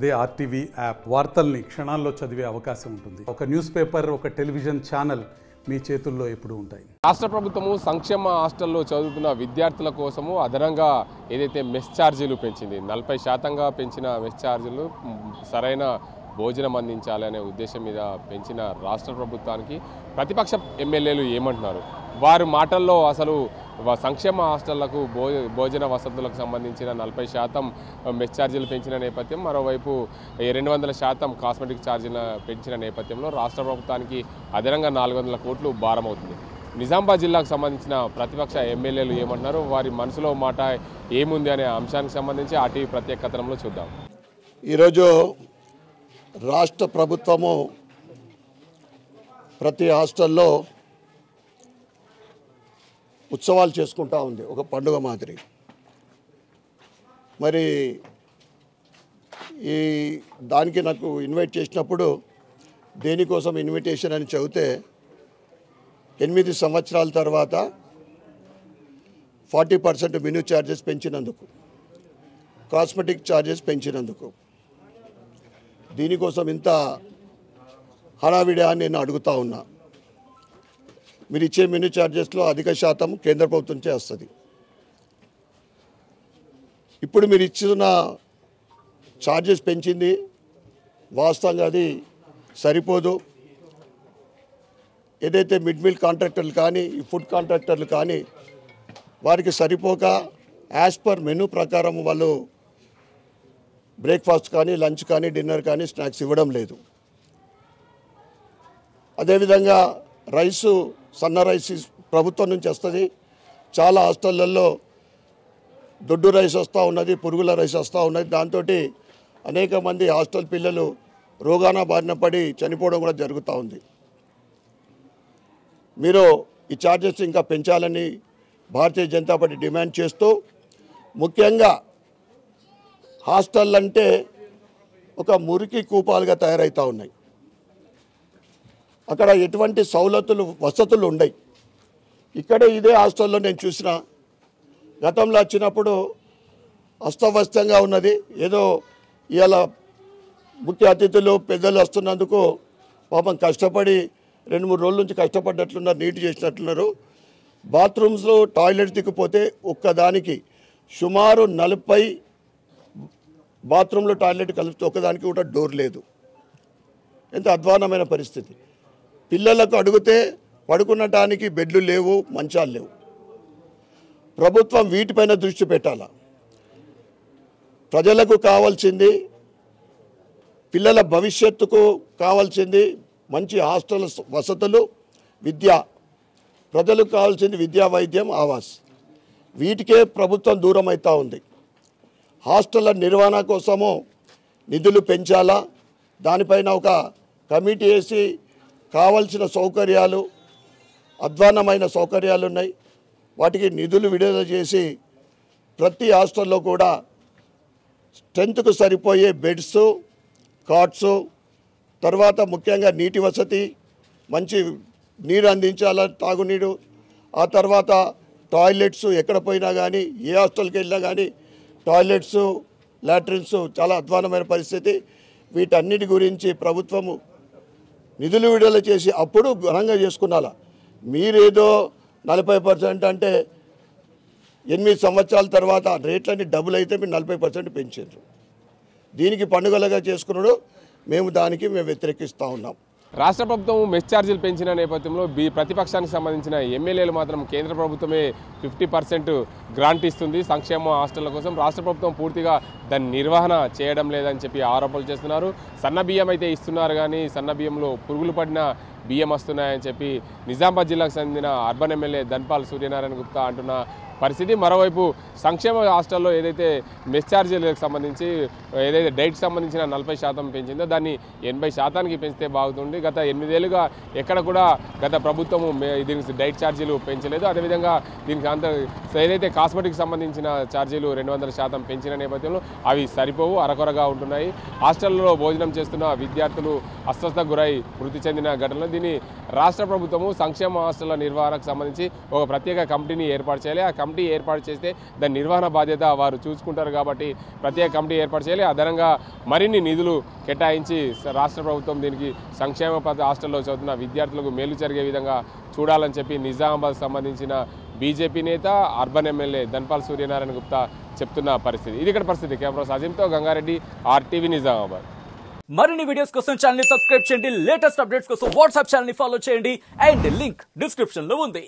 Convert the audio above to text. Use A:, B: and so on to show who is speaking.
A: అదే RTV app వార్తల్ని క్షణాల్లో చదివే అవకాశం ఉంటుంది. ఒక న్యూస్ పేపర్, ఒక టెలివిజన్ ఛానల్ మీ చేతుల్లో ఎప్పుడూ ఉంటాయి.
B: రాష్ట్ర ప్రభుత్వము సంక్షేమ హాస్టల్లో చదువుతున్న విద్యార్థుల కోసము అదనంగా ఏదైతే మెస్ ఛార్జీలు పెంచింది, 40% పెంచిన మెస్ ఛార్జీలు సరైన భోజనం అందించాలనే ఉద్దేశం మీద పెంచిన రాష్ట్ర ప్రభుత్వానికి ప్రతిపక్ష ఎమ్మెల్యేలు ఏమంటున్నారు? వారి మాటల్లో అసలు సంక్షేమ హాస్టళ్లకు భోజన వసతులకు సంబంధించిన 40% మెస్ ఛార్జీలు పెంచిన నేపథ్యం, మరోవైపు 200% కాస్మెటిక్ ఛార్జీలు పెంచిన నేపథ్యంలో రాష్ట్ర ప్రభుత్వానికి అదనంగా 400 కోట్లు భారం అవుతుంది. నిజామాబాద్ జిల్లాకు సంబంధించిన ప్రతిపక్ష ఎమ్మెల్యేలు ఏమంటున్నారు, వారి మనసులో మాట ఏముంది అనే అంశానికి సంబంధించి ఆర్టీవీ ప్రత్యేక కథనంలో చూద్దాం.
C: ఈరోజు రాష్ట్ర ప్రభుత్వము ప్రతి హాస్టల్లో ఉత్సవాలు చేసుకుంటూ ఉంది, ఒక పండుగ మాదిరి. మరి దానికి నాకు ఇన్వైట్ చేసినప్పుడు దేనికోసం ఇన్విటేషన్ అని చెబితే 8 సంవత్సరాల తర్వాత 40% మెనూ ఛార్జెస్ పెంచినందుకు, కాస్మెటిక్ ఛార్జెస్ పెంచినందుకు, దీనికోసం ఇంత హడావిడి అని నేను అడుగుతా ఉన్నా. మీరు ఇచ్చే మెనూ ఛార్జెస్లో అధిక శాతం కేంద్ర ప్రభుత్వం చేస్తుంది. ఇప్పుడు మీరు ఇచ్చిన ఛార్జెస్ పెంచింది వాస్తవంగా అది సరిపోదు. ఏదైతే మిడ్ మీల్ కాంట్రాక్టర్లు కానీ, ఈ ఫుడ్ కాంట్రాక్టర్లు కానీ వారికి సరిపోక యాజ్ పర్ మెనూ ప్రకారం వాళ్ళు బ్రేక్ఫాస్ట్ కానీ, లంచ్ కానీ, డిన్నర్ కానీ, స్నాక్స్ ఇవ్వడం లేదు. అదేవిధంగా రైసు, సన్న రైస్ ప్రభుత్వం నుంచి వస్తుంది. చాలా హాస్టళ్లలో దొడ్డు రైస్ వస్తూ ఉన్నది, పురుగుల రైస్ వస్తూ ఉన్నది. దాంతో అనేక మంది హాస్టల్ పిల్లలు రోగాన బారిన పడి చనిపోవడం కూడా జరుగుతూ ఉంది. మీరు ఈ ఛార్జెస్ ఇంకా పెంచాలని భారతీయ జనతా పార్టీ డిమాండ్ చేస్తూ, ముఖ్యంగా హాస్టల్ అంటే ఒక మురికి కూపాలుగా తయారవుతూ ఉన్నాయి. అక్కడ ఎటువంటి వసతులు ఉండయి. ఇక్కడే ఇదే హాస్టల్లో నేను చూసిన, గతంలో వచ్చినప్పుడు అస్తవ్యస్తంగా ఉన్నది. ఏదో ఇవాళ ముఖ్య అతిథులు పెద్దలు వస్తున్నందుకు పాపం కష్టపడి 2-3 రోజుల నుంచి కష్టపడ్డట్లున్నారు, నీట్ చేసినట్లున్నారు. బాత్రూమ్స్లో టాయిలెట్స్ దిక్కుపోతే ఒక్కదానికి సుమారు 40 బాత్రూంలో టాయిలెట్ కలిపితే ఒక్కదానికి కూడా డోర్ లేదు. ఎంత అధ్వానమైన పరిస్థితి. పిల్లలకు అడిగితే పడుకునటానికి బెడ్లు లేవు, మంచాలు లేవు. ప్రభుత్వం వీటిపైన దృష్టి పెట్టాలా. ప్రజలకు కావాల్సింది, పిల్లల భవిష్యత్తుకు కావాల్సింది మంచి హాస్టల్ వసతులు, విద్య. ప్రజలకు కావాల్సింది విద్యా, వైద్యం, ఆవాస్. వీటికే ప్రభుత్వం దూరం అవుతూ ఉంది. హాస్టళ్ల నిర్వహణ కోసము నిధులు పెంచాలా, దానిపైన ఒక కమిటీ వేసి కావలసిన సౌకర్యాలు, అధ్వాన్నమైన సౌకర్యాలు ఉన్నాయి, వాటికి నిధులు విడుదల చేసి ప్రతి హాస్టల్లో కూడా స్ట్రెంత్కు సరిపోయే బెడ్స్, కాట్స్, తర్వాత ముఖ్యంగా నీటి వసతి, మంచి నీరు అందించాలా, తాగునీరు. ఆ తర్వాత టాయిలెట్స్ ఎక్కడ పోయినా కానీ, ఏ హాస్టల్కి వెళ్ళినా కానీ టాయిలెట్స్, లాట్రిన్స్ చాలా అధ్వానమైన పరిస్థితి. వీటన్నిటి గురించి ప్రభుత్వము నిధులు విడుదల చేసి అప్పుడు ఘనంగా చేసుకున్నాలా. మీరేదో 40% అంటే 8 సంవత్సరాల తర్వాత రేట్లన్నీ డబుల్ అయితే మీరు 40% పెంచారు. దీనికి పండుగలుగా చేసుకున్నాడు. మేము వ్యతిరేకిస్తూ ఉన్నాం.
B: రాష్ట్ర ప్రభుత్వం మెస్ ఛార్జీలు పెంచిన నేపథ్యంలో ప్రతిపక్షానికి సంబంధించిన ఎమ్మెల్యేలు మాత్రం కేంద్ర ప్రభుత్వమే 50% గ్రాంట్ ఇస్తుంది సంక్షేమ హాస్టళ్ల కోసం, రాష్ట్ర ప్రభుత్వం పూర్తిగా దాన్ని నిర్వహణ చేయడం లేదని చెప్పి ఆరోపణలు చేస్తున్నారు. సన్న బియ్యం అయితే ఇస్తున్నారు కానీ సన్న బియ్యంలో పురుగులు పడిన బియ్యం వస్తున్నాయని చెప్పి నిజామాబాద్ జిల్లాకు చెందిన అర్బన్ ఎమ్మెల్యే ధన్పాల్ సూర్యనారాయణ గుప్తా అంటున్న పరిస్థితి. మరోవైపు సంక్షేమ హాస్టల్లో ఏదైతే మెస్ ఛార్జీలకు సంబంధించి ఏదైతే డైట్కి సంబంధించిన 40% పెంచిందో దాన్ని 80%కి పెంచితే బాగుంటుంది. గత 8 ఏళ్ళుగా ఎక్కడ కూడా గత ప్రభుత్వము దీనికి డైట్ ఛార్జీలు పెంచలేదు. అదేవిధంగా దీనికి ఏదైతే కాస్మెటిక్ సంబంధించిన ఛార్జీలు 200% పెంచిన నేపథ్యంలో అవి సరిపోవు, అరకొరగా ఉంటున్నాయి. హాస్టల్లో భోజనం చేస్తున్న విద్యార్థులు అస్వస్థతకు గురై మృతి చెందిన ఘటనలు. దీన్ని రాష్ట్ర ప్రభుత్వము సంక్షేమ హాస్టళ్ల నిర్వహణకు సంబంధించి ఒక ప్రత్యేక కమిటీని ఏర్పాటు చేయాలి. ఆ కమిటీ ఏర్పాటు చేస్తే దాని నిర్వహణ బాధ్యత వారు చూసుకుంటారు కాబట్టి ప్రత్యేక కమిటీ ఏర్పాటు చేయాలి. అదనంగా మరిన్ని నిధులు కేటాయించి రాష్ట్ర ప్రభుత్వం దీనికి సంక్షేమ హాస్టల్లో చదువుతున్న విద్యార్థులకు మేలు జరిగే విధంగా చూడాలని చెప్పి నిజామాబాద్ సంబంధించిన బీజేపీ నేత అర్బన్ ఎమ్మెల్యే ధన్పాల్ సూర్యనారాయణ గుప్తా చెప్తున్న పరిస్థితి. ఇది ఇక్కడ పరిస్థితి. కెమెరా అజీంతో గంగారెడ్డి, RTV నిజామాబాద్.
D: మరిన్ని వీడియోస్ కోసం ఛానల్ ని సబ్స్క్రైబ్ చేయండి. లేటెస్ట్ అప్డేట్స్ కోసం వాట్సాప్ ఛానల్ ని ఫాలో చేయండి. అండ్ లింక్ డిస్క్రిప్షన్ లో ఉంది.